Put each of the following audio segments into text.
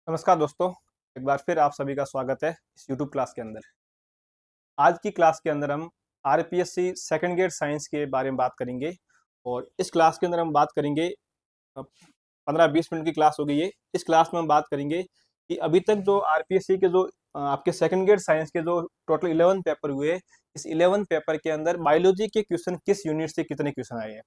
नमस्कार दोस्तों। एक बार फिर आप सभी का स्वागत है इस यूट्यूब क्लास के अंदर। आज की क्लास के अंदर हम आरपीएससी सेकंड ग्रेड साइंस के बारे में बात करेंगे और इस क्लास के अंदर हम बात करेंगे 15-20 मिनट की क्लास होगी ये। इस क्लास में हम बात करेंगे कि अभी तक जो आरपीएससी के जो आपके सेकंड ग्रेड साइंस के जो टोटल 11 पेपर हुए, इस 11 पेपर के अंदर बायोलॉजी के क्वेश्चन किस यूनिट से कितने क्वेश्चन आए हैं।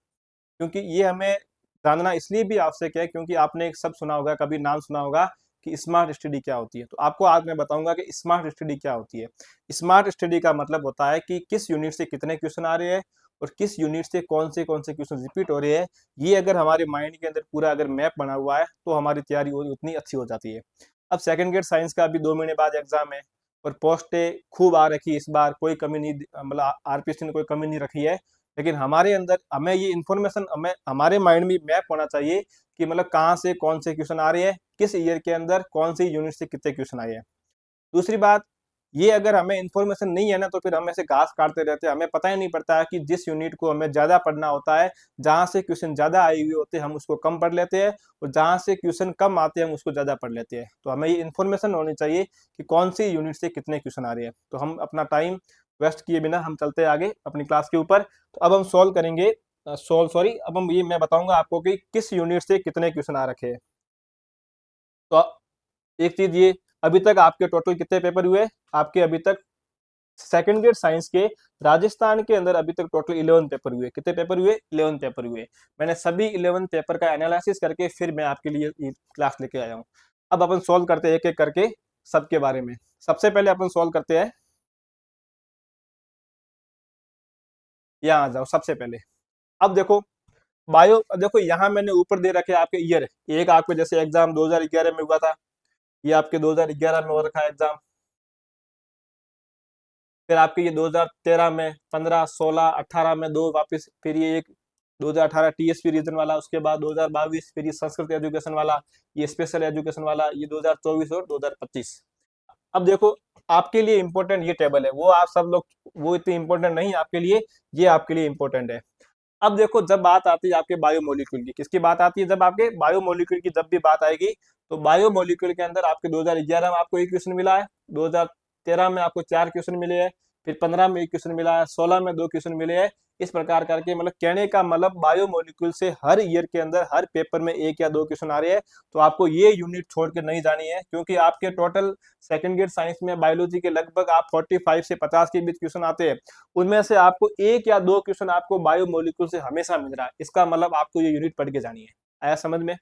क्योंकि ये हमें जानना इसलिए भी आवश्यक है क्योंकि आपने एक शब्द सुना होगा, कभी नाम सुना होगा कि स्मार्ट स्टडी क्या होती है। तो आपको आज मैं बताऊंगा कि स्मार्ट स्टडी क्या होती है। स्मार्ट स्टडी का मतलब होता है कि किस यूनिट से कितने क्वेश्चन आ रहे हैं और किस यूनिट से कौन से क्वेश्चन रिपीट हो रहे हैं। ये अगर हमारे माइंड के अंदर पूरा अगर मैप बना हुआ है तो हमारी तैयारी उतनी अच्छी हो जाती है। अब सेकंड ग्रेड साइंस का अभी 2 महीने बाद एग्जाम है और पोस्टें खूब आ रखी है इस बार, कोई कमी नहीं, मतलब आरपीएससी ने कोई कमी नहीं रखी है। लेकिन हमारे अंदर हमें ये इन्फॉर्मेशन हमें हमारे माइंड में मैप होना चाहिए कि मतलब कहाँ से कौन से क्वेश्चन आ रहे हैं, किस ईयर के अंदर कौन सी यूनिट से कितने क्वेश्चन आए हैं। दूसरी बात, ये अगर हमें इन्फॉर्मेशन नहीं है ना तो फिर हम ऐसे घास काटते रहते हैं, हमें पता ही नहीं पड़ता है कि जिस यूनिट को हमें ज्यादा पढ़ना होता है, जहाँ से क्वेश्चन ज्यादा आए हुए होते हैं हम उसको कम पढ़ लेते हैं और जहाँ से क्वेश्चन कम आते हैं हम उसको ज्यादा पढ़ लेते हैं। तो हमें ये इन्फॉर्मेशन होनी चाहिए कि कौन सी यूनिट से कितने क्वेश्चन आ रहे हैं। तो हम अपना टाइम वेस्ट किए बिना हम चलते हैं आगे अपनी क्लास के ऊपर। तो अब हम सॉल्व करेंगे, अब हम ये मैं बताऊंगा आपको कि किस यूनिट से कितने क्वेश्चन आ रखे हैं। तो एक चीज ये, अभी तक आपके टोटल कितने पेपर हुए? आपके अभी तक सेकंड ग्रेड साइंस के राजस्थान के अंदर अभी तक टोटल 11 पेपर हुए। कितने पेपर हुए? 11 पेपर हुए। मैंने सभी 11 पेपर का एनालिसिस करके फिर मैं आपके लिए ये क्लास लेके आया हूँ। अब अपन सॉल्व करते हैं एक एक करके सबके बारे में। सबसे पहले अपन सॉल्व करते हैं, यहाँ आ जाओ सबसे पहले। अब देखो बायो, देखो यहाँ मैंने ऊपर दे रखे आपके ईयर। एक आपके जैसे एग्जाम 2011 में हुआ था, ये आपके 2011 में हो रखा है एग्जाम। फिर आपके ये 2013 में, 15, 16, 18 में दो वापस, फिर ये एक 2018 टीएसपी रीजन वाला, उसके बाद 2022 फिर ये संस्कृत एजुकेशन वाला, ये स्पेशल एजुकेशन वाला, ये 2024 और 2025। अब देखो आपके लिए इंपॉर्टेंट ये टेबल है, वो आप सब लोग, वो इतनी इंपॉर्टेंट नहीं आपके लिए, ये आपके लिए इंपॉर्टेंट है। अब देखो जब बात आती है आपके बायोमोलिक्यूल की, किसकी बात आती है? जब आपके बायोमोलिक्यूल की जब भी बात आएगी तो बायोमोलिक्यूल के अंदर आपके 2011 में आपको एक क्वेश्चन मिला है, 2013 में आपको 4 क्वेश्चन मिले हैं, फिर 15 में एक क्वेश्चन मिला है, 16 में 2 क्वेश्चन मिले हैं। इस प्रकार करके मतलब कहने का मतलब बायोमोलिक्यूल से हर ईयर के अंदर हर पेपर में 1 या 2 क्वेश्चन आ रहे हैं। तो आपको ये यूनिट छोड़ के नहीं जानी है क्योंकि आपके टोटल सेकंड ग्रेड साइंस में बायोलॉजी के लगभग आप 45 से 50 के बीच क्वेश्चन आते हैं। उनमें से आपको 1 या 2 क्वेश्चन आपको बायोमोलिक्यूल से हमेशा मिल रहा है। इसका मतलब आपको ये यूनिट पढ़ के जानी है। आया समझ में?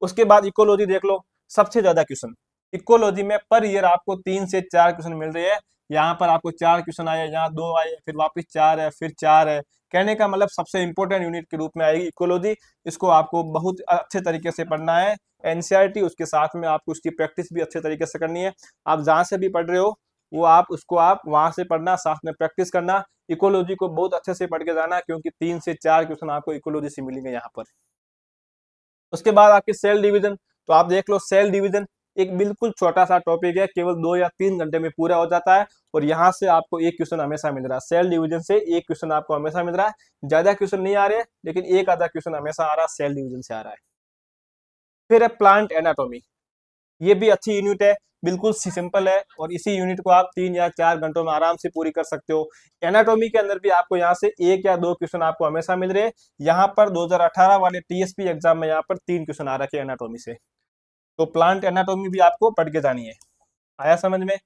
उसके बाद इकोलॉजी देख लो, सबसे ज्यादा क्वेश्चन इकोलॉजी में पर ईयर आपको 3 से 4 क्वेश्चन मिल रहे हैं। यहाँ पर आपको 4 क्वेश्चन आए, यहाँ 2 आए, फिर वापस 4 है, फिर 4 है। कहने का मतलब सबसे इंपॉर्टेंट यूनिट के रूप में आएगी इकोलॉजी। इसको आपको बहुत अच्छे तरीके से पढ़ना है। एनसीईआरटी उसके साथ में आपको उसकी प्रैक्टिस भी अच्छे तरीके से करनी है। आप जहाँ से भी पढ़ रहे हो वो आप उसको आप वहां से पढ़ना, साथ में प्रैक्टिस करना। इकोलॉजी को बहुत अच्छे से पढ़ के जाना क्योंकि 3 से 4 क्वेश्चन आपको इकोलॉजी से मिलेंगे यहाँ पर। उसके बाद आपकी सेल डिवीजन, तो आप देख लो सेल डिवीजन एक बिल्कुल छोटा सा टॉपिक है, केवल 2 या 3 घंटे में पूरा हो जाता है और यहाँ से आपको एक क्वेश्चन हमेशा मिल रहा है। सेल डिवीजन से एक क्वेश्चन आपको हमेशा मिल रहा है। ज्यादा क्वेश्चन नहीं आ रहे लेकिन एक आधा क्वेश्चन हमेशा आ रहा है, सेल डिवीजन से आ रहा है। फिर है प्लांट एनाटॉमी, ये भी अच्छी यूनिट है, बिल्कुल सिंपल है और इसी यूनिट को आप 3 या 4 घंटों में आराम से पूरी कर सकते हो। एनाटॉमी के अंदर भी आपको यहाँ से 1 या 2 क्वेश्चन आपको हमेशा मिल रहे हैं। यहाँ पर 2018 वाले टीएसपी एग्जाम में यहाँ पर 3 क्वेश्चन आ रखे हैं एनाटॉमी से। तो प्लांट एनाटॉमी भी आपको पढ़ के जानी है। आया समझ में?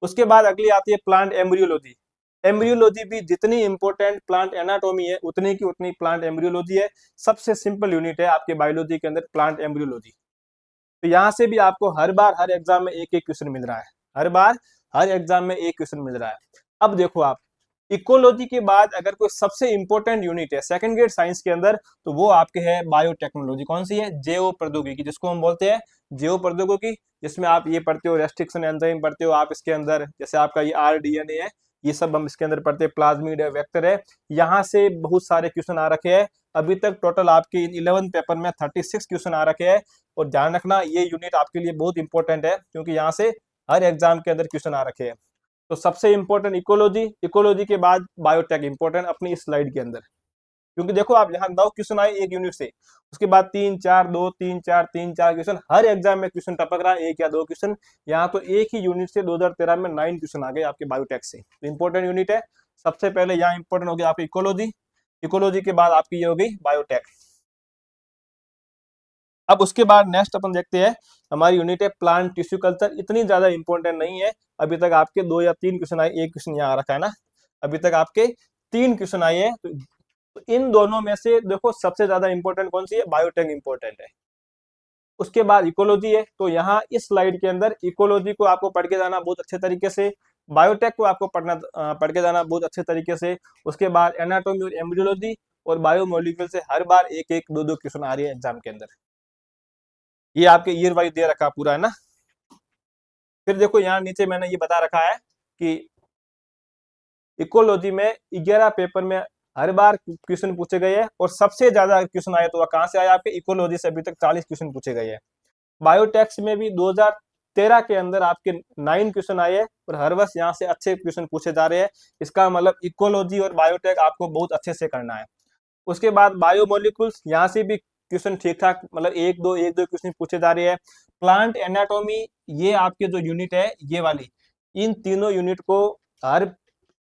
उसके बाद अगली आती है प्लांट एम्ब्रियोलॉजी। एम्ब्रियोलॉजी भी जितनी इंपॉर्टेंट प्लांट एनाटॉमी है उतनी की उतनी प्लांट एम्ब्रियोलॉजी है। सबसे सिंपल यूनिट है आपके बायोलॉजी के अंदर प्लांट एम्ब्रियोलॉजी। तो यहाँ से भी आपको हर बार हर एग्जाम में एक एक क्वेश्चन मिल रहा है, हर बार हर एग्जाम में एक क्वेश्चन मिल रहा है। अब देखो आप इकोलॉजी के बाद अगर कोई सबसे इंपॉर्टेंट यूनिट है सेकंड ग्रेड साइंस के अंदर तो वो आपके है बायोटेक्नोलॉजी। कौन सी है? जैव प्रौद्योगिकी, जिसको हम बोलते हैं जैव प्रौद्योगिकी। जिसमें आप ये पढ़ते हो, रेस्ट्रिक्शन एंजाइम पढ़ते हो आप इसके अंदर, जैसे आपका ये आरडीएनए है, ये सब हम इसके अंदर पढ़ते हैं, प्लाज्मिड है, वेक्टर है। यहाँ से बहुत सारे क्वेश्चन आ रखे हैं। अभी तक टोटल आपके 11 पेपर में 36 क्वेश्चन आ रखे हैं। और ध्यान रखना ये यूनिट आपके लिए बहुत इंपॉर्टेंट है क्योंकि यहाँ से हर एग्जाम के अंदर क्वेश्चन आ रखे हैं। तो सबसे इंपॉर्टेंट इकोलॉजी, इकोलॉजी के बाद बायोटेक इंपॉर्टेंट अपनी इस स्लाइड के अंदर। क्योंकि देखो आप यहाँ 9 क्वेश्चन आए एक यूनिट से, उसके बाद 3 4 2 3 4 3 4 क्वेश्चन, हर एग्जाम में क्वेश्चन टपक रहा है, एक या दो क्वेश्चन। यहाँ तो एक ही यूनिट से 2013 में 9 क्वेश्चन आ गए आपके बायोटेक से, तो इंपॉर्टेंट यूनिट है। सबसे पहले यहाँ इंपॉर्टेंट हो गया आपकी इकोलॉजी, इकोलॉजी के बाद आपकी ये हो गई बायोटेक। अब उसके बाद नेक्स्ट अपन देखते हैं हमारी यूनिट है प्लांट टिश्यू कल्चर। इतनी ज्यादा इंपॉर्टेंट नहीं है, अभी तक आपके 2 या 3 क्वेश्चन आए, एक क्वेश्चन यहाँ रखा है ना, अभी तक आपके 3 क्वेश्चन आए हैं। तो इन दोनों में से देखो सबसे ज्यादा इंपॉर्टेंट कौन सी है, बायोटेक इंपॉर्टेंट है। उसके बाद इकोलॉजी है, तो यहाँ इस स्लाइड के अंदर इकोलॉजी को आपको पढ़ के जाना बहुत अच्छे तरीके से, बायोटेक को आपको पढ़ के जाना बहुत अच्छे तरीके से। उसके बाद एनाटॉमी और एम्ब्रियोलॉजी और बायोमोलिक्यूल से हर बार एक एक दो दो क्वेश्चन आ रही है एग्जाम के अंदर। ये आपके ईयर वाइज दे रखा पूरा है ना। फिर देखो यहाँ नीचे मैंने ये बता रखा है कि इकोलॉजी में 11 पेपर में हर बार क्वेश्चन पूछे गए हैं, और सबसे ज्यादा क्वेश्चन आए तो वह कहाँ से आया, आपके इकोलॉजी से अभी तक 40 क्वेश्चन पूछे गए हैं। बायोटेक्स में भी 2013 के अंदर आपके 9 क्वेश्चन आए हैं, और हर वर्ष यहाँ से अच्छे क्वेश्चन पूछे जा रहे हैं। इसका मतलब इकोलॉजी और बायोटेक आपको बहुत अच्छे से करना है। उसके बाद बायोमोलिक्यूल्स, यहाँ से भी क्वेश्चन ठीक ठाक, मतलब एक दो क्वेश्चन पूछे जा रहे हैं। प्लांट एनाटॉमी, ये आपके जो यूनिट है ये वाली, इन तीनों यूनिट को हर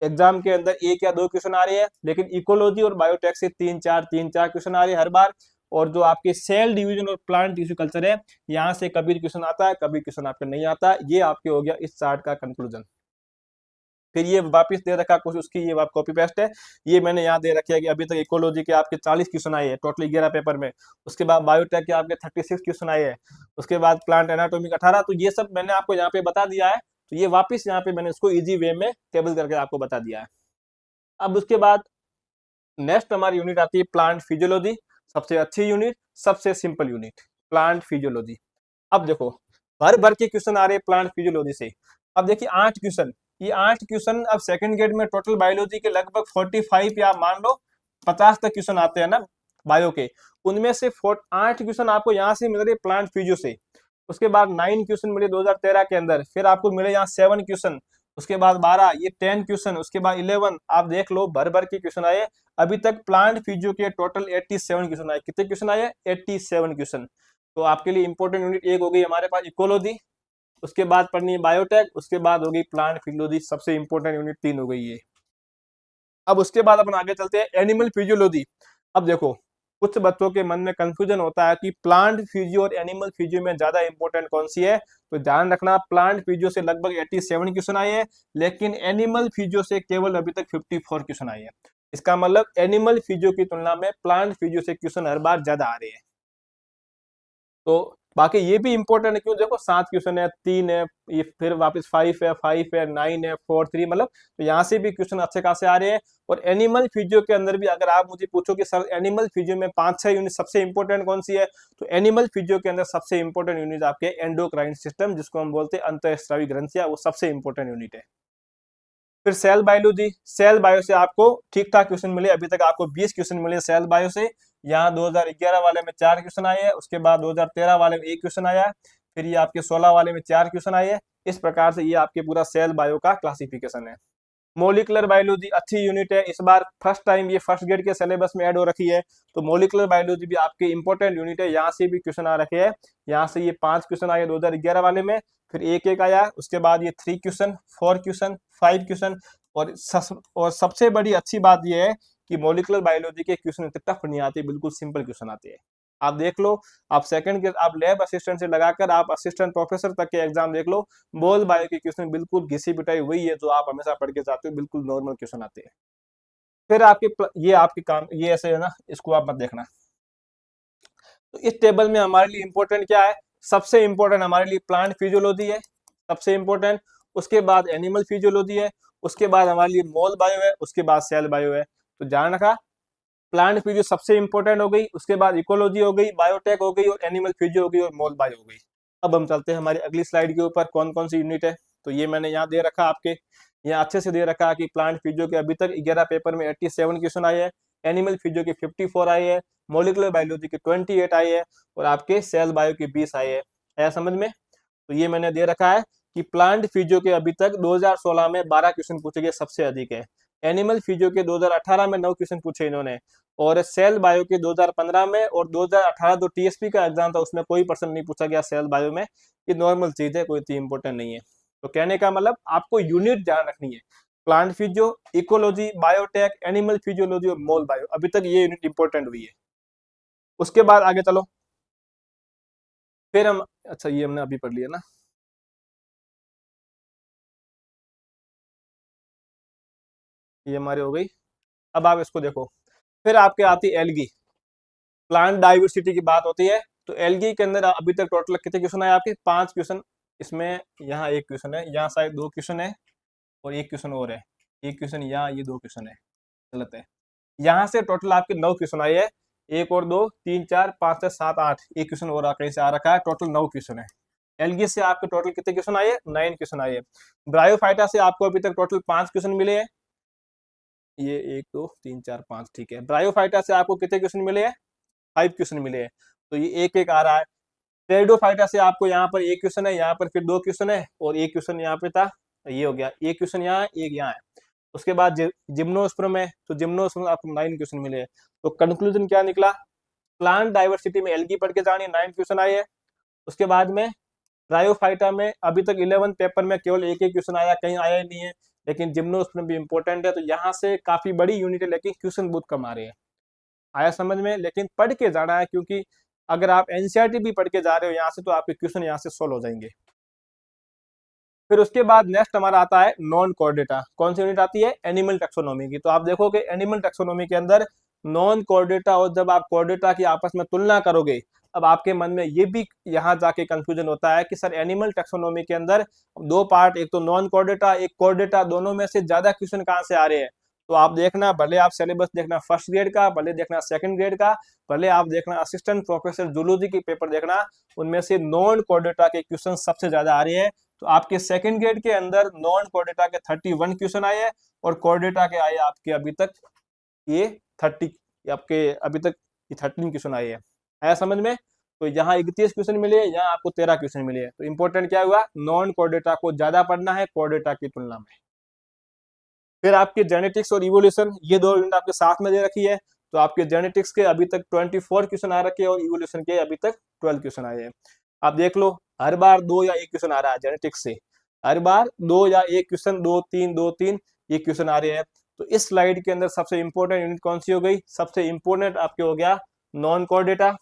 एग्जाम के अंदर एक या दो क्वेश्चन आ रहे हैं, लेकिन इकोलॉजी और बायोटेक से 3 4 क्वेश्चन आ रहे हैं हर बार। और जो आपके सेल डिवीजन और प्लांट टिश्यू कल्चर है, यहाँ से कभी क्वेश्चन आता है, कभी क्वेश्चन आपका नहीं आता। ये आपके हो गया इस चार्ट का कंक्लूजन। फिर ये वापस दे रखा कुछ उसकी, ये आप कॉपी पेस्ट है। ये मैंने यहाँ दे रखा है कि अभी तक इकोलॉजी के आपके 40 क्वेश्चन आए हैं टोटल 11 पेपर में। उसके बाद बायोटेक के आपके 36 क्वेश्चन आए हैं। उसके बाद प्लांट एनाटॉमी का 18। तो ये सब मैंने आपको यहाँ पे बता दिया है। तो ये वापस यहाँ पे मैंने इसको इजी वे में टेबल करके आपको बता दिया है। अब उसके बाद नेक्स्ट हमारी यूनिट आती है प्लांट फिजियोलॉजी। सबसे अच्छी यूनिट, सबसे सिंपल यूनिट प्लांट फिजियोलॉजी। अब देखो भर भर के क्वेश्चन आ रहे हैं प्लांट फिजियोलॉजी से। अब देखिए 8 क्वेश्चन, ये 8 क्वेश्चन अब सेकंड ग्रेड में टोटल बायोलॉजी के लगभग 45 या मान लो 50 तक क्वेश्चन आते हैं ना बायो के, उनमें से 8 क्वेश्चन आपको यहाँ से मिल रहे प्लांट फिजियो से। उसके बाद 9 क्वेश्चन मिले 2013 के अंदर, फिर आपको मिले यहाँ 7 क्वेश्चन, उसके बाद 12, ये 10 क्वेश्चन, उसके बाद 11। आप देख लो भर भर के क्वेश्चन आए। अभी तक प्लांट फिजियो के टोटल 87 क्वेश्चन आए। कितने क्वेश्चन आए? 87 क्वेश्चन। तो आपके लिए इंपॉर्टेंट यूनिट एक हो गई हमारे पास इकोलॉजी, उसके बाद पढ़नी है बायोटेक, उसके बाद हो गई प्लांट फिजियोलॉजी, सबसे इंपॉर्टेंट यूनिट 3 हो गई ये। अब उसके बाद अपन आगे चलते हैं एनिमल फिजियोलॉजी। अब देखो कुछ बच्चों के मन में कंफ्यूजन होता है कि प्लांट फिजियो और एनिमल फिजियो में ज्यादा इंपॉर्टेंट कौन सी है। तो ध्यान रखना, प्लांट फिजियो से लगभग 87 क्वेश्चन आए हैं, लेकिन एनिमल फिजियो से केवल अभी तक 54 क्वेश्चन आए हैं। इसका मतलब एनिमल फिजियो की तुलना में प्लांट फिजियो से क्वेश्चन हर बार ज्यादा आ रहे हैं। तो बाकी ये भी इंपॉर्टेंट है, क्यों देखो 7 क्वेश्चन है, 3 है, ये फिर वापस 5 है, 9 है, 4 3, मतलब तो यहाँ से भी क्वेश्चन अच्छे खासे आ रहे हैं। और एनिमल फिजियो के अंदर भी अगर आप मुझे पूछो कि सर एनिमल फिजियो में 5-6 यूनिट सबसे इंपॉर्टेंट कौन सी है, तो एनिमल फिजियो के अंदर सबसे इंपॉर्टेंट यूनिट आपके एंडोक्राइन सिस्टम, जिसको हम बोलते हैं अंतःस्रावी ग्रंथियां, वो सबसे इंपॉर्टेंट यूनिट है। फिर सेल बायोलॉजी, सेल बायो से आपको ठीक ठाक क्वेश्चन मिले, अभी तक आपको 20 क्वेश्चन मिले सेल बायो से। यहाँ 2011 वाले में 4 क्वेश्चन आए हैं, उसके बाद 2013 वाले में 1 क्वेश्चन आया है, फिर ये आपके 16 वाले में 4 क्वेश्चन आए हैं। इस प्रकार से ये आपके पूरा सेल बायो का क्लासिफिकेशन है। मोलिकुलर बायोलॉजी अच्छी यूनिट है, इस बार फर्स्ट टाइम ये फर्स्ट ग्रेड के सिलेबस में ऐड हो रखी है। तो मोलिकुलर बायोलॉजी भी आपकी इंपॉर्टेंट यूनिट है, यहाँ से भी क्वेश्चन आ रखे हैं। यहाँ से ये 5 क्वेश्चन आए 2011 वाले में, फिर एक आया, उसके बाद ये 3 क्वेश्चन, 4 क्वेश्चन, 5 क्वेश्चन। और सबसे बड़ी अच्छी बात यह है कि मोलिकुलर बायोलॉजी के क्वेश्चन इतने टफ नहीं आते, बिल्कुल सिंपल क्वेश्चन आते हैं। आप देख लो, आप सेकंड के आप लैब असिस्टेंट से लगाकर आप असिस्टेंट प्रोफेसर तक के एग्जाम देख लो, बोल बायो के क्वेश्चन बिल्कुल घिसी पिटाई वही है जो आप हमेशा पढ़ के जाते हो, बिल्कुल नॉर्मल क्वेश्चन आते हैं। फिर ये आपके काम ये ऐसे है ना, इसको आप मत देखना। तो इस टेबल में हमारे लिए इंपॉर्टेंट क्या है? सबसे इंपॉर्टेंट हमारे लिए प्लांट फिजियोलॉजी है, सबसे इंपॉर्टेंट। उसके बाद एनिमल फिजियोलॉजी है, उसके बाद हमारे लिए मोल बायो है, उसके बाद सेल बायो है। तो ध्यान रखा, प्लांट फिजियो सबसे इंपॉर्टेंट हो गई, उसके बाद इकोलॉजी हो गई, बायोटेक हो गई, और एनिमल फिजियो हो गई, और मोल बायो हो गई। अब हम चलते हैं हमारी अगली स्लाइड के ऊपर, कौन कौन सी यूनिट है। तो ये मैंने यहाँ दे रखा आपके, यहाँ अच्छे से दे रखा कि प्लांट फिजियो के अभी तक 11 पेपर में 87 क्वेश्चन आए हैं, एनिमल फिजियो के 54 आए हैं, मोलिकुलर बायोलॉजी के 28 आए हैं, और आपके सेल बायो के 20 आए हैं। है समझ में? तो ये मैंने दे रखा है कि प्लांट फिजियो के अभी तक 2016 में 12 क्वेश्चन पूछे गए, सबसे अधिक है। एनिमल फिजियो के 2018 में 9 क्वेश्चन पूछे इन्होंने, और सेल बायो के 2015 में, और 2018 जो टीएसपी का एग्जाम था उसमें कोई पर्सन नहीं पूछा गया सेल बायो में। ये नॉर्मल चीज है, कोई इतनी इंपॉर्टेंट नहीं है। तो कहने का मतलब आपको यूनिट ध्यान रखनी है, plant physio, ecology, biotech, animal physiology और मोल बायो, अभी तक ये यूनिट इंपॉर्टेंट हुई है। उसके बाद आगे चलो, फिर हम, अच्छा ये हमने अभी पढ़ लिया ना, ये हमारे हो गई। अब आप इसको देखो, फिर आपके आती है एल्गी, प्लांट डाइवर्सिटी की बात होती है। तो एल्गी के अंदर अभी तक टोटल कितने क्वेश्चन आए आपके? 5 क्वेश्चन। इसमें यहाँ एक क्वेश्चन है, यहाँ शायद 2 क्वेश्चन है, और एक क्वेश्चन और है, एक क्वेश्चन यहाँ, ये 2 क्वेश्चन है, गलत है। यहाँ से टोटल आपके 9 क्वेश्चन आए हैं, एक और 2, 3, 4, 5, 6, 7, 8, एक क्वेश्चन और कहीं से आ रखा है, टोटल 9 क्वेश्चन है। एल्गी से आपके टोटल कितने क्वेश्चन आए? 9 क्वेश्चन आए। ब्रायोफाइटा से आपको अभी तक टोटल 5 क्वेश्चन मिले हैं, ये 1, 2, 3, 4, 5, ठीक है। ब्रायोफाइटा से आपको कितने क्वेश्चन मिले हैं? 5 क्वेश्चन मिले हैं, तो ये एक एक आ रहा है। टेरिडोफाइटा से आपको यहाँ पर एक क्वेश्चन है, यहाँ पर फिर 2 क्वेश्चन है, और एक क्वेश्चन यहाँ पे था, ये हो गया, एक क्वेश्चन यहाँ, एक यहाँ है। उसके बाद जिम्नोस्पर्म है, तो जिम्नोस्पर्म आपको 9 क्वेश्चन मिले हैं। तो कंक्लूजन क्या निकला? प्लांट डाइवर्सिटी में एल्गी पढ़ के जानी, 9 क्वेश्चन आए हैं। उसके बाद में ब्रायोफाइटा में अभी तक 11 पेपर में केवल एक ही क्वेश्चन आया, कहीं आया ही नहीं है, लेकिन जिम्नोस्पर्म भी इंपॉर्टेंट है, तो यहाँ से काफी बड़ी यूनिट है, लेकिन क्वेश्चन बहुत कम आ रहे हैं। आया समझ में? लेकिन पढ़ के जाना है, क्योंकि अगर आप एनसीईआरटी भी पढ़ के जा रहे हो यहाँ से, तो आपके क्वेश्चन यहाँ से सोल्व हो जाएंगे। फिर उसके बाद नेक्स्ट हमारा आता है नॉन कोऑर्डिनेटा। कौन सी यूनिट आती है? एनिमल टेक्सोनोमी की। तो आप देखोगे एनिमल टेक्सोनोमी के अंदर नॉन कोऑर्डिनेटा, और जब आप कोऑर्डिनेटा की आपस में तुलना करोगे, अब आपके मन में ये भी यहाँ जाके कंफ्यूजन होता है कि सर एनिमल टेक्सोनोमी के अंदर 2 पार्ट, एक तो नॉन कोऑर्डिनेटा, एक कोऑर्डिनेटा, दोनों में से ज्यादा क्वेश्चन कहाँ से आ रहे हैं? तो आप देखना, भले आप सिलेबस देखना फर्स्ट ग्रेड का, भले देखना सेकंड ग्रेड का, भले आप देखना असिस्टेंट प्रोफेसर जूलॉजी की पेपर देखना, उनमें से नॉन कोऑर्डिनेटा के क्वेश्चन सबसे ज्यादा आ रहे हैं। तो आपके सेकंड ग्रेड के अंदर नॉन कोऑर्डिनेटा के 31 क्वेश्चन आए हैं, और कोऑर्डिनेटा के आए आपके अभी तक ये 30, आपके अभी तक ये 13 क्वेश्चन आए हैं। आया समझ में? तो यहाँ 31 क्वेश्चन मिले, यहाँ आपको 13 क्वेश्चन मिले हैं। तो इंपॉर्टेंट क्या हुआ? नॉन कोऑर्डिनेटा को ज्यादा पढ़ना है कोऑर्डिनेटा की तुलना में। फिर आपके जेनेटिक्स और इवोल्यूशन, ये 2 यूनिट आपके साथ में दे रखी है। तो आपके जेनेटिक्स के अभी तक 24 क्वेश्चन आ रखे हैं, और इवोल्यूशन के अभी तक 12 क्वेश्चन आए हैं। आप देख लो, हर बार 2 या 1 क्वेश्चन आ रहा है जेनेटिक्स से, हर बार 2 या 1 क्वेश्चन, 2, 3, 2, 3 ये क्वेश्चन आ रहे हैं। तो इस स्लाइड के अंदर सबसे इंपॉर्टेंट यूनिट कौन सी हो गई? सबसे इंपॉर्टेंट आपके हो गया नॉन कोऑर्डिनेटा।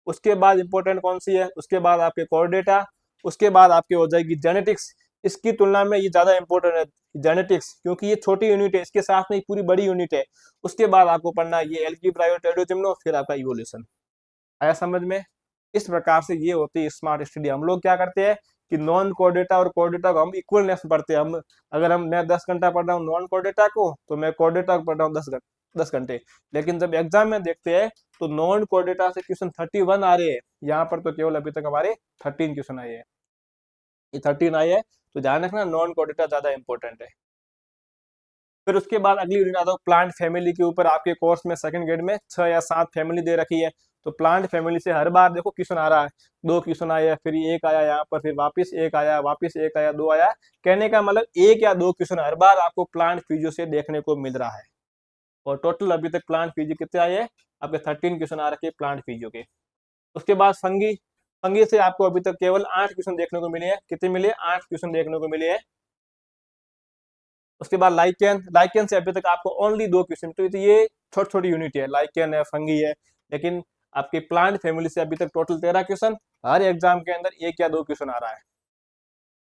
उसके बाद इंपॉर्टेंट कौन सी है? उसके बाद आपके कोऑर्डिनेटा, उसके बाद आपके हो जाएगी जेनेटिक्स। इसकी तुलना में ये ज्यादा इंपॉर्टेंट है जेनेटिक्स, क्योंकि ये छोटी यूनिट है, इसके साथ में पूरी बड़ी यूनिट है। उसके बाद आपको पढ़ना है ये एल्गी, ब्रायो, टेरिडोजिम्नो, फिर आपका इवोल्यूशन। आया समझ में? इस प्रकार से ये होती है स्मार्ट स्टडी। हम लोग क्या करते हैं कि नॉन कोऑर्डिनेटा और कोऑर्डिनेटा को हम इक्वलनेस पढ़ते हैं। हम अगर मैं 10 घंटा पढ़ रहा हूँ नॉन कोऑर्डिनेटा को, तो मैं कोऑर्डिनेटा को पढ़ रहा हूँ 10 घंटे। लेकिन जब एग्जाम में देखते हैं तो नॉन कोऑर्डिनेटा से क्वेश्चन 31 आ रहे हैं, यहाँ पर तो केवल अभी तक हमारे 13 क्वेश्चन आए हैं। ये 13 आए हैं, तो ध्यान रखना नॉन कोऑर्डिनेटा ज्यादा इंपॉर्टेंट है। फिर उसके बाद अगली यूनिट आता है प्लांट फैमिली के ऊपर। आपके कोर्स में सेकंड ग्रेड में 6 या 7 फैमिली दे रखी है। तो प्लांट फैमिली से हर बार देखो क्वेश्चन आ रहा है, 2 क्वेश्चन आया, फिर एक आया यहाँ पर, फिर वापस एक आया, वापस एक आया, 2 आया। कहने का मतलब 1 या 2 क्वेश्चन हर बार आपको प्लांट फिजियो से देखने को मिल रहा है। और टोटल अभी तक प्लांट फिजियो कितने आए हैं? आपके 13 क्वेश्चन आ रखे प्लांट फिजियो के। उसके बाद फंगी, फंगी से आपको अभी तक केवल 8 क्वेश्चन देखने को मिले हैं। कितने मिले? 8 क्वेश्चन देखने को मिले हैं। उसके बाद लाइकेन, लाइकेन से अभी तक आपको ओनली 2 क्वेश्चन, तो ये छोटी छोटी यूनिट है, लाइकेन है, फंगी है। लेकिन आपके प्लांट फैमिली से अभी तक टोटल 13 क्वेश्चन, हर एग्जाम के अंदर 1 या 2 क्वेश्चन आ रहा है।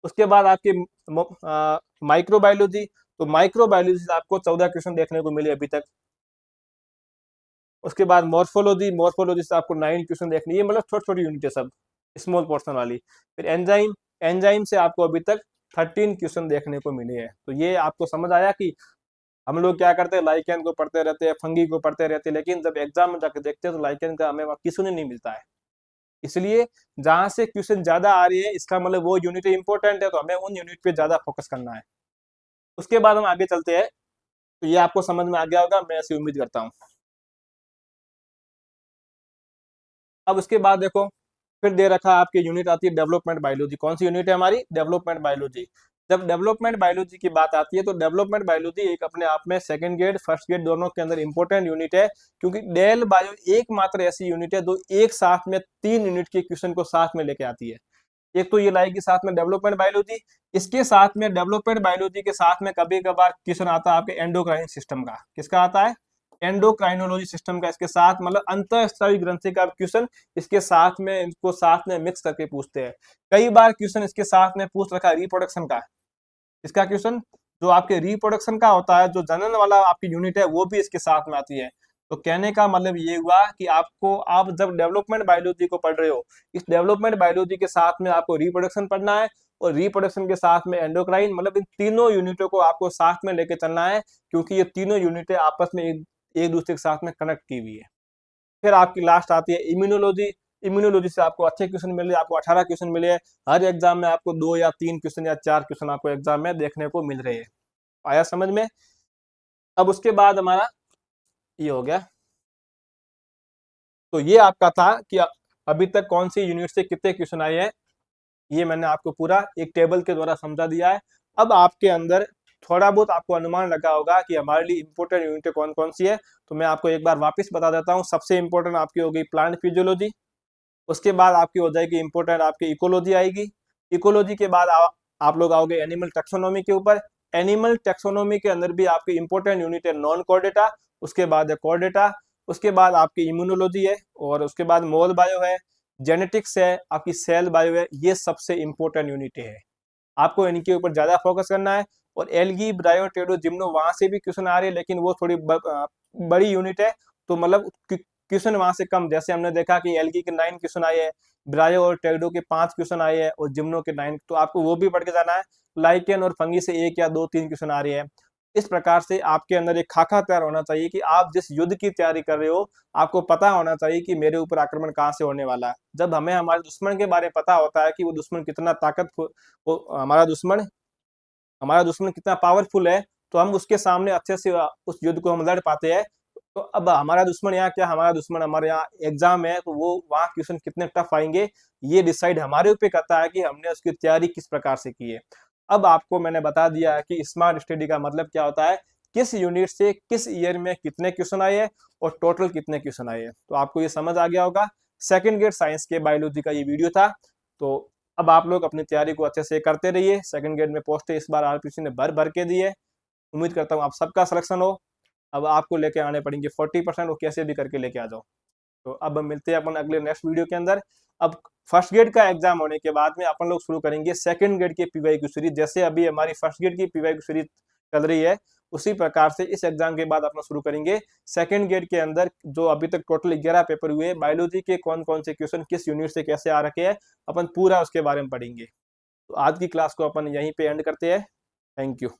उसके बाद आपकी माइक्रोबायोलॉजी, तो माइक्रोबायोलॉजी से आपको 14 क्वेश्चन देखने को मिले अभी तक। उसके बाद मॉर्फोलॉजी, मॉर्फोलॉजी से आपको 9 क्वेश्चन देखने, ये मतलब छोटी छोटी यूनिट है सब, स्मॉल पोर्शन वाली। फिर एंजाइम, एंजाइम से आपको अभी तक 13 क्वेश्चन देखने को मिले हैं। तो ये आपको समझ आया कि हम लोग क्या करते हैं, लाइकेन को पढ़ते रहते हैं, फंगी को पढ़ते रहते हैं, लेकिन जब एग्जाम में जाकर देखते हैं तो लाइकेन का हमें क्वेश्चन ही नहीं मिलता है। इसलिए जहां से क्वेश्चन ज्यादा आ रही है, इसका मतलब वो यूनिट इंपॉर्टेंट है, तो हमें उन यूनिट पे ज्यादा फोकस करना है। उसके बाद हम आगे चलते हैं। तो ये आपको समझ में आ गया होगा, मैं ऐसी उम्मीद करता हूँ। अब उसके बाद देखो, फिर दे रखा है आपकी यूनिट आती है डेवलपमेंट बायोलॉजी। कौन सी यूनिट है हमारी? Development biology. जब डेवलपमेंट बायोलॉजी की बात आती है तो डेवलपमेंट बायोलॉजी एक अपने आप में सेकंड ग्रेड फर्स्ट ग्रेड दोनों के अंदर इंपॉर्टेंट यूनिट है, क्योंकि डेल बायो एकमात्र ऐसी यूनिट है जो एक साथ में 3 यूनिट के क्वेश्चन को साथ में लेके आती है। एक तो ये लाएगी साथ में डेवलपमेंट बायोलॉजी, इसके साथ में डेवलपमेंट बायोलॉजी के साथ में कभी कभार क्वेश्चन आता है आपके एंडोक्राइन सिस्टम का। किसका आता है? एंडोक्राइनोलॉजी सिस्टम का। इसके साथ मतलब अंतःस्रावी ग्रंथि का क्वेश्चन इसके साथ में, इनको साथ में मिक्स करके पूछते हैं। कई बार क्वेश्चन इसके साथ में पूछ रखा है रिप्रोडक्शन का। इसका क्वेश्चन जो आपके रिप्रोडक्शन का होता है, जो जनन वाला आपकी यूनिट है, वो भी इसके साथ में आती है। तो कहने का मतलब ये हुआ कि आपको, आप जब डेवलपमेंट बायोलॉजी को पढ़ रहे हो, इस डेवलपमेंट बायोलॉजी के साथ में आपको रिप्रोडक्शन पढ़ना है, और रिप्रोडक्शन के साथ में एंडोक्राइन, मतलब इन तीनों यूनिटों को आपको साथ में लेके चलना है, क्योंकि ये तीनों यूनिटें आपस में एक दूसरे के साथ में कनेक्ट की हुई है। फिर आपकी लास्ट आती है इम्यूनोलॉजी। इम्यूनोलॉजी से आपको अच्छे क्वेश्चन मिले, आपको 18 क्वेश्चन मिले हैं। हर एग्जाम में आपको 2 या 3 क्वेश्चन या 4 क्वेश्चन आपको एग्जाम में देखने को मिल रहे हैं। आया समझ में? अब उसके बाद हमारा ये हो गया। तो ये आपका था कि अभी तक कौन सी यूनिट से कितने क्वेश्चन आए हैं, ये मैंने आपको पूरा एक टेबल के द्वारा समझा दिया है। अब आपके अंदर थोड़ा बहुत आपको अनुमान लगा होगा कि हमारे लिए इंपॉर्टेंट यूनिट कौन कौन सी है। तो मैं आपको एक बार वापस बता देता हूँ। सबसे इंपॉर्टेंट आपकी हो गई प्लांट फिजियोलॉजी, उसके बाद आपकी हो जाएगी इंपॉर्टेंट आपकी इकोलॉजी आएगी। इकोलॉजी के बाद आप लोग आओगे एनिमल टेक्सोनॉमी के ऊपर। एनिमल टेक्सोनॉमी के अंदर भी आपकी इंपॉर्टेंट यूनिट है नॉन कोर्डेटा, उसके बाद है कोर्डेटा, उसके बाद आपकी इम्यूनोलॉजी है, और उसके बाद मोल बायो है, जेनेटिक्स है, आपकी सेल बायो है। ये सबसे इंपॉर्टेंट यूनिट है, आपको इनके ऊपर ज्यादा फोकस करना है। और एल्गी ब्रायो टेडो जिम्नो वहां से भी क्वेश्चन आ रहे हैं, लेकिन वो थोड़ी बड़ी यूनिट है, तो मतलब क्वेश्चन वहां से कम। जैसे हमने देखा कि एल्गी के 9 क्वेश्चन आए हैं, ब्रायो और टेडो के 5 क्वेश्चन आए हैं, और जिम्नो के 9, तो आपको वो भी पढ़ के जाना है। लाइकेन और फंगी से 1 या 2-3 क्वेश्चन आ रहे हैं। इस प्रकार से आपके अंदर एक खाका तैयार होना चाहिए कि आप जिस युद्ध की तैयारी कर रहे हो, आपको पता होना चाहिए कि मेरे ऊपर आक्रमण कहाँ से होने वाला है। जब हमें हमारे दुश्मन के बारे में पता होता है कि वो दुश्मन कितना ताकतवर, वो हमारा दुश्मन कितना पावरफुल है, तो हम उसके सामने अच्छे से उस युद्ध को हम लड़ पाते हैं। तो अब हमारा दुश्मन यहाँ क्या, हमारा दुश्मन हमारे यहाँ एग्जाम है, तो वो वहाँ क्वेश्चन कितने टफ आएंगे, ये डिसाइड हमारे ऊपर करता है कि हमने उसकी तैयारी किस प्रकार से की है। अब आपको मैंने बता दिया है कि स्मार्ट स्टडी का मतलब क्या होता है, किस यूनिट से किस ईयर में कितने क्वेश्चन आए हैं और टोटल कितने क्वेश्चन आए हैं। तो आपको ये समझ आ गया होगा। सेकंड ग्रेड साइंस के बायोलॉजी का ये वीडियो था। तो अब आप लोग अपनी तैयारी को अच्छे से करते रहिए। सेकंड ग्रेड में पोस्टें इस बार आरपीसी ने भर भर के दी है। उम्मीद करता हूँ आप सबका सिलेक्शन हो। अब आपको लेके आने पड़ेंगे 40%, वो कैसे भी करके लेके आ जाओ। तो अब मिलते हैं अपन अगले नेक्स्ट वीडियो के अंदर। अब फर्स्ट ग्रेड का एग्जाम होने के बाद में अपन लोग शुरू करेंगे सेकंड ग्रेड के पीवाई की सीरीज। जैसे अभी हमारी फर्स्ट ग्रेड की पीवाई की सीरीज चल रही है, उसी प्रकार से इस एग्जाम के बाद अपना शुरू करेंगे सेकंड ग्रेड के अंदर। जो अभी तक टोटल 11 पेपर हुए, बायोलॉजी के कौन कौन से क्वेश्चन किस यूनिट से कैसे आ रखे हैं, अपन पूरा उसके बारे में पढ़ेंगे। तो आज की क्लास को अपन यहीं पे एंड करते हैं। Thank you.